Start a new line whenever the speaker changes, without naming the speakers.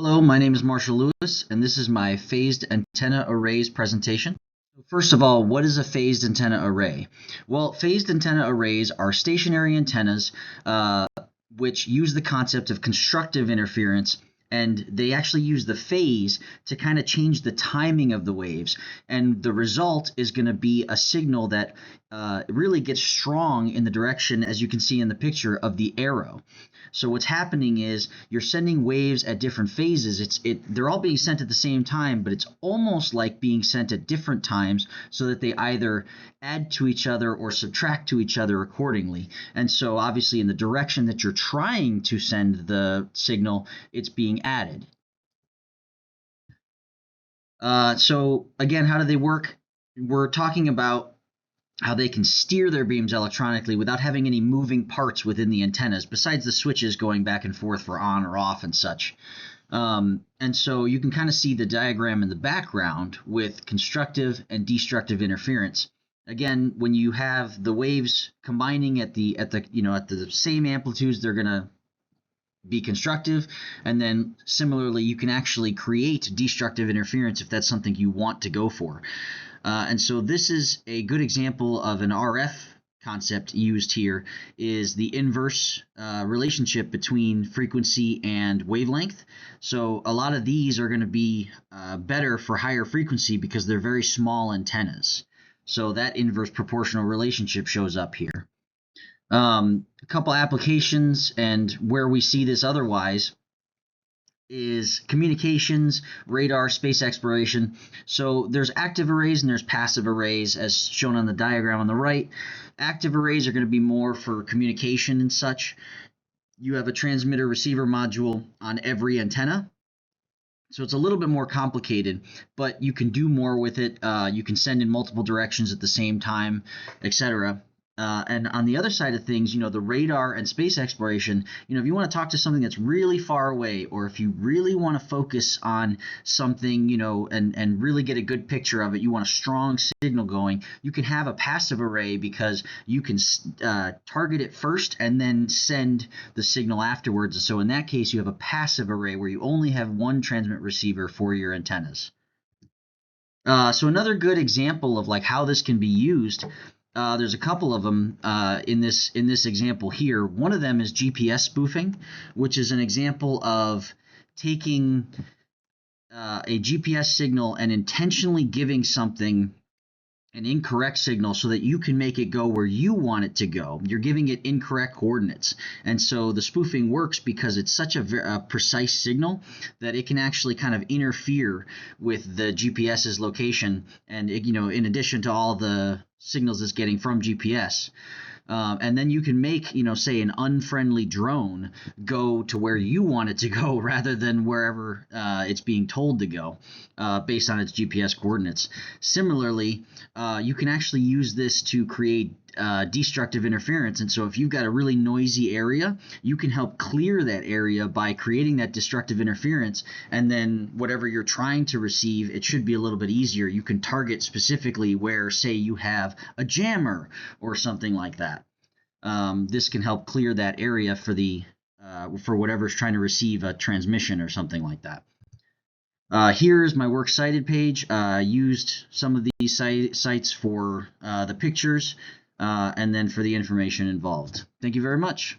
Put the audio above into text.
Hello, my name is Marshall Lewis, and this is my phased antenna arrays presentation. First of all, what is a phased antenna array? Well, phased antenna arrays are stationary antennas which use the concept of constructive interference, and they actually use the phase to kind of change the timing of the waves. And the result is going to be a signal that really gets strong in the direction, as you can see in the picture, of the arrow. So what's happening is you're sending waves at different phases. They're all being sent at the same time, but it's almost like being sent at different times so that they either add to each other or subtract to each other accordingly. And so obviously in the direction that you're trying to send the signal, it's being added. So again, how do they work? We're talking about how they can steer their beams electronically without having any moving parts within the antennas, besides the switches going back and forth for on or off and such. And so you can kind of see the diagram in the background with constructive and destructive interference. Again, when you have the waves combining at the same amplitudes, they're going to be constructive, and then similarly you can actually create destructive interference if that's something you want to go for. And so this is a good example of an RF concept used here, is the inverse relationship between frequency and wavelength. So a lot of these are going to be better for higher frequency because they're very small antennas. So that inverse proportional relationship shows up here. A couple applications and where we see this otherwise is communications, radar, space exploration. So there's active arrays and there's passive arrays, as shown on the diagram on the right. Active arrays are going to be more for communication and such. You have a transmitter receiver module on every antenna. So it's a little bit more complicated, but you can do more with it. You can send in multiple directions at the same time, etc. And on the other side of things, the radar and space exploration, if you want to talk to something that's really far away, or if you really want to focus on something, and really get a good picture of it, you want a strong signal going, you can have a passive array because you can target it first and then send the signal afterwards. So in that case, you have a passive array where you only have one transmit receiver for your antennas. So another good example of like how this can be used, there's a couple of them in this example here. One of them is GPS spoofing, which is an example of taking a GPS signal and intentionally giving something an incorrect signal so that you can make it go where you want it to go. You're giving it incorrect coordinates. And so the spoofing works because it's such a precise signal that it can actually kind of interfere with the GPS's location, and in addition to all the signals it's getting from GPS. And then you can make, say an unfriendly drone go to where you want it to go rather than wherever it's being told to go based on its GPS coordinates. Similarly, you can actually use this to create destructive interference. And so if you've got a really noisy area, you can help clear that area by creating that destructive interference, and then whatever you're trying to receive, it should be a little bit easier. You can target specifically where, say, you have a jammer or something like that. This can help clear that area for whatever's trying to receive a transmission or something like that. Here's my works cited page. Used some of these sites for the pictures and then for the information involved. Thank you very much.